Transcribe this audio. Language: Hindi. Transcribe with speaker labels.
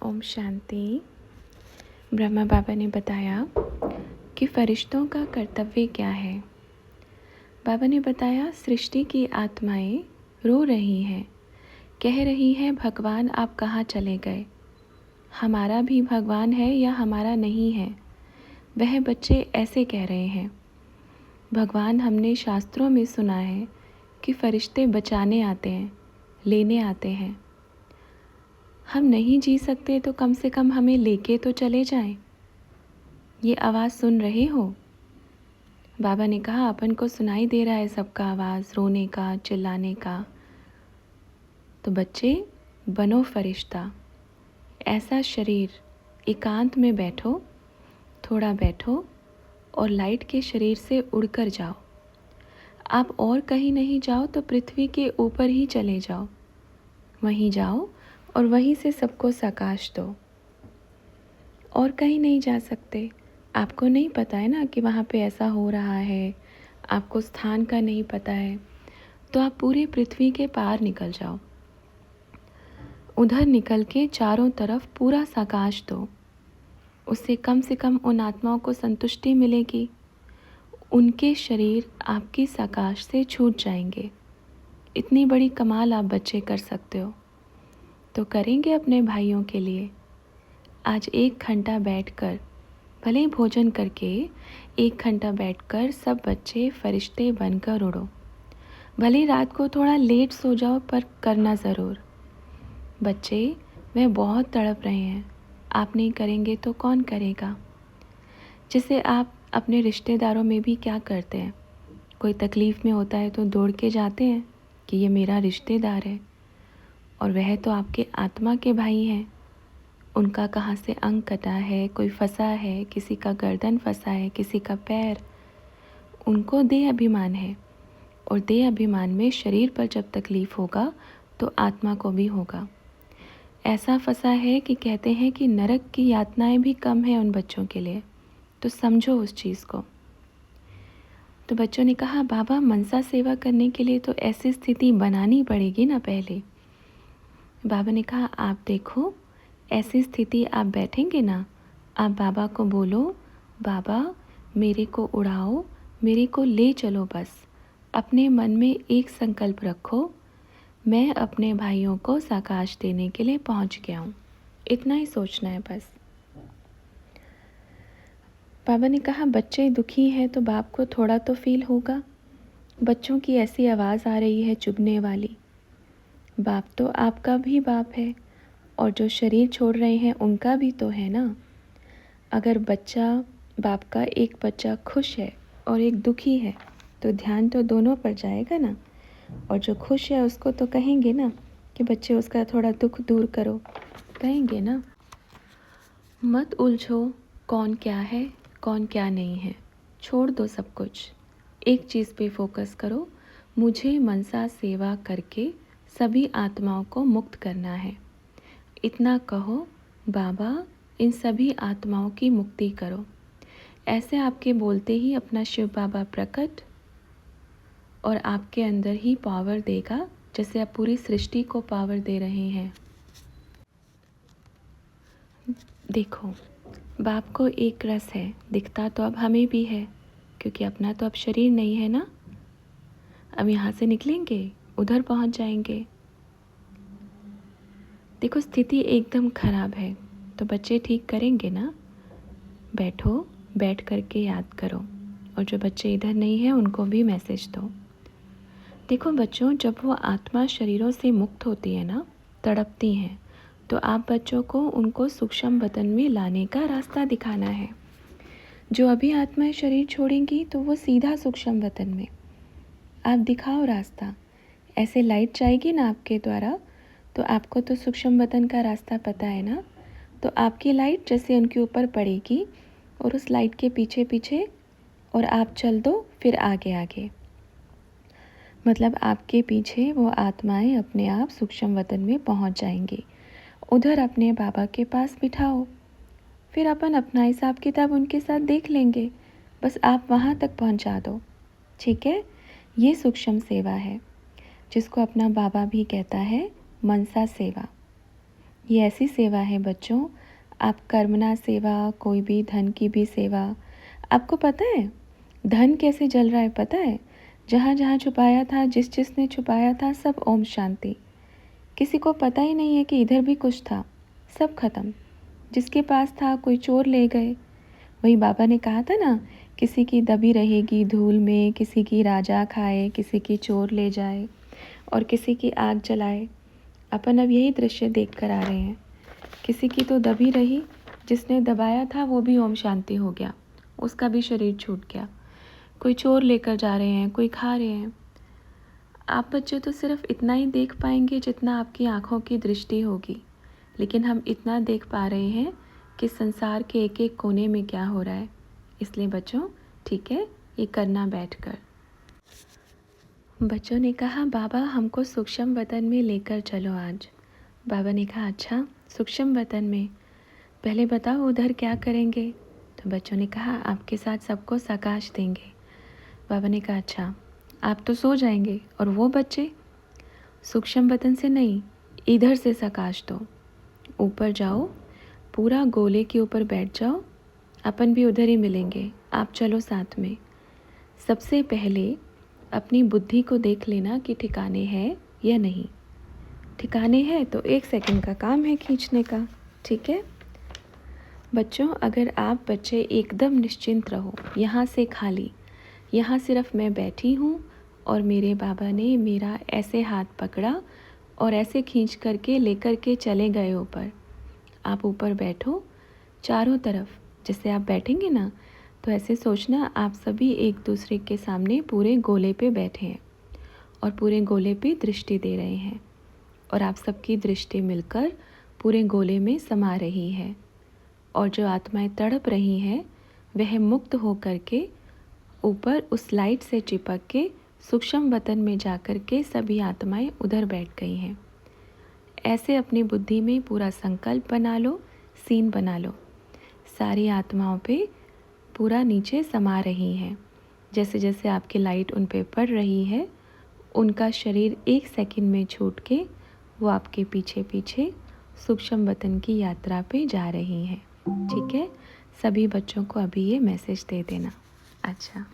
Speaker 1: ओम शांति। ब्रह्मा बाबा ने बताया कि फरिश्तों का कर्तव्य क्या है। बाबा ने बताया सृष्टि की आत्माएं रो रही हैं, कह रही हैं भगवान आप कहाँ चले गए। हमारा भी भगवान है या हमारा नहीं है, वह बच्चे ऐसे कह रहे हैं। भगवान हमने शास्त्रों में सुना है कि फरिश्ते बचाने आते हैं, लेने आते हैं। हम नहीं जी सकते तो कम से कम हमें लेके तो चले जाएं। ये आवाज़ सुन रहे हो? बाबा ने कहा अपन को सुनाई दे रहा है सबका आवाज़, रोने का, चिल्लाने का। तो बच्चे बनो फरिश्ता। ऐसा शरीर, एकांत में बैठो, थोड़ा बैठो और लाइट के शरीर से उड़कर जाओ। आप और कहीं नहीं जाओ तो पृथ्वी के ऊपर ही चले जाओ। वहीं जाओ और वहीं से सबको प्रकाश दो। और कहीं नहीं जा सकते। आपको नहीं पता है ना कि वहाँ पे ऐसा हो रहा है, आपको स्थान का नहीं पता है, तो आप पूरे पृथ्वी के पार निकल जाओ। उधर निकल के चारों तरफ पूरा प्रकाश दो। उससे कम से कम उन आत्माओं को संतुष्टि मिलेगी। उनके शरीर आपकी प्रकाश से छूट जाएंगे। इतनी बड़ी कमाल आप बच्चे कर सकते हो, तो करेंगे अपने भाइयों के लिए। आज 1 घंटा बैठकर, भले ही भोजन करके 1 घंटा बैठकर सब बच्चे फरिश्ते बनकर उड़ो। भले ही रात को थोड़ा लेट सो जाओ, पर करना ज़रूर। बच्चे वे बहुत तड़प रहे हैं, आप नहीं करेंगे तो कौन करेगा। जिसे आप अपने रिश्तेदारों में भी क्या करते हैं, कोई तकलीफ़ में होता है तो दौड़ के जाते हैं कि ये मेरा रिश्तेदार है, और वह तो आपके आत्मा के भाई हैं। उनका कहाँ से अंग कटा है, कोई फंसा है, किसी का गर्दन फंसा है, किसी का पैर। उनको देह अभिमान है, और देह अभिमान में शरीर पर जब तकलीफ़ होगा तो आत्मा को भी होगा। ऐसा फंसा है कि कहते हैं कि नरक की यातनाएं भी कम है उन बच्चों के लिए। तो समझो उस चीज़ को। तो बच्चों ने कहा बाबा मनसा सेवा करने के लिए तो ऐसी स्थिति बनानी पड़ेगी ना पहले। बाबा ने कहा आप देखो, ऐसी स्थिति आप बैठेंगे ना, आप बाबा को बोलो बाबा मेरे को उड़ाओ, मेरे को ले चलो। बस अपने मन में एक संकल्प रखो, मैं अपने भाइयों को प्रकाश देने के लिए पहुंच गया हूँ। इतना ही सोचना है बस। बाबा ने कहा बच्चे दुखी हैं तो बाप को थोड़ा तो फील होगा। बच्चों की ऐसी आवाज़ आ रही है चुभने वाली। बाप तो आपका भी बाप है, और जो शरीर छोड़ रहे हैं उनका भी तो है ना। अगर बच्चा, बाप का एक बच्चा खुश है और एक दुखी है तो ध्यान तो दोनों पर जाएगा ना। और जो खुश है उसको तो कहेंगे ना कि बच्चे उसका थोड़ा दुख दूर करो, कहेंगे ना। मत उलझो कौन क्या है कौन क्या नहीं है, छोड़ दो सब कुछ। एक चीज़ पे फोकस करो, मुझे मनसा सेवा करके सभी आत्माओं को मुक्त करना है। इतना कहो बाबा इन सभी आत्माओं की मुक्ति करो। ऐसे आपके बोलते ही अपना शिव बाबा प्रकट और आपके अंदर ही पावर देगा, जैसे आप पूरी सृष्टि को पावर दे रहे हैं। देखो बाप को एक रस है, दिखता तो अब हमें भी है, क्योंकि अपना तो अब शरीर नहीं है ना। अब यहाँ से निकलेंगे, उधर पहुँच जाएंगे। देखो स्थिति एकदम ख़राब है, तो बच्चे ठीक करेंगे ना। बैठो, बैठ करके याद करो, और जो बच्चे इधर नहीं हैं उनको भी मैसेज दो। देखो बच्चों, जब वो आत्मा शरीरों से मुक्त होती है ना, तड़पती हैं, तो आप बच्चों को उनको सूक्ष्म वतन में लाने का रास्ता दिखाना है। जो अभी आत्माएं शरीर छोड़ेंगी तो वो सीधा सूक्ष्म वतन में। आप दिखाओ रास्ता। ऐसे लाइट जाएगी ना आपके द्वारा, तो आपको तो सूक्ष्म वतन का रास्ता पता है ना। तो आपकी लाइट जैसे उनके ऊपर पड़ेगी और उस लाइट के पीछे पीछे, और आप चल दो फिर आगे आगे। मतलब आपके पीछे वो आत्माएं अपने आप सूक्ष्म वतन में पहुंच जाएंगी। उधर अपने बाबा के पास बिठाओ, फिर अपन अपना हिसाब किताब उनके साथ देख लेंगे। बस आप वहाँ तक पहुँचा दो, ठीक है। ये सूक्ष्म सेवा है, जिसको अपना बाबा भी कहता है मनसा सेवा। ये ऐसी सेवा है बच्चों, आप कर्मणा सेवा, कोई भी धन की भी सेवा। आपको पता है धन कैसे जल रहा है? पता है, जहाँ जहाँ छुपाया था, जिस जिसने छुपाया था, सब ओम शांति। किसी को पता ही नहीं है कि इधर भी कुछ था, सब खत्म। जिसके पास था कोई चोर ले गए। वही बाबा ने कहा था ना, किसी की दबी रहेगी धूल में, किसी की राजा खाए, किसी की चोर ले जाए और किसी की आग जलाए। अपन अब यही दृश्य देख कर आ रहे हैं। किसी की तो दबी रही, जिसने दबाया था वो भी ओम शांति हो गया, उसका भी शरीर छूट गया। कोई चोर लेकर जा रहे हैं, कोई खा रहे हैं। आप बच्चे तो सिर्फ इतना ही देख पाएंगे जितना आपकी आँखों की दृष्टि होगी, लेकिन हम इतना देख पा रहे हैं कि संसार के एक एक कोने में क्या हो रहा है। इसलिए बच्चों ठीक है, ये करना बैठकर। बच्चों ने कहा बाबा हमको सूक्ष्म वतन में लेकर चलो आज। बाबा ने कहा अच्छा, सूक्ष्म वतन में, पहले बताओ उधर क्या करेंगे? तो बच्चों ने कहा आपके साथ सबको सकाश देंगे। बाबा ने कहा अच्छा, आप तो सो जाएंगे और वो बच्चे? सूक्ष्म वतन से नहीं, इधर से सकाश दो। ऊपर जाओ, पूरा गोले के ऊपर बैठ जाओ, अपन भी उधर ही मिलेंगे, आप चलो साथ में। सबसे पहले अपनी बुद्धि को देख लेना कि ठिकाने है या नहीं। ठिकाने है तो 1 सेकंड का काम है खींचने का, ठीक है बच्चों? अगर आप बच्चे एकदम निश्चिंत रहो, यहाँ से खाली, यहाँ सिर्फ मैं बैठी हूँ और मेरे बाबा ने मेरा ऐसे हाथ पकड़ा और ऐसे खींच करके लेकर के चले गए ऊपर। आप ऊपर बैठो, चारों तरफ जैसे आप बैठेंगे ना, तो ऐसे सोचना आप सभी एक दूसरे के सामने पूरे गोले पे बैठे हैं और पूरे गोले पे दृष्टि दे रहे हैं और आप सबकी दृष्टि मिलकर पूरे गोले में समा रही है। और जो आत्माएं तड़प रही हैं वह मुक्त हो करके ऊपर उस लाइट से चिपक के सूक्ष्म वतन में जाकर के सभी आत्माएं उधर बैठ गई हैं। ऐसे अपनी बुद्धि में पूरा संकल्प बना लो, सीन बना लो। सारी आत्माओं पे पूरा नीचे समा रही हैं। जैसे जैसे आपकी लाइट उन पे पड़ रही है, उनका शरीर 1 सेकंड में छूट के वो आपके पीछे पीछे सूक्ष्म वतन की यात्रा पे जा रही हैं। ठीक है, सभी बच्चों को अभी ये मैसेज दे देना। अच्छा।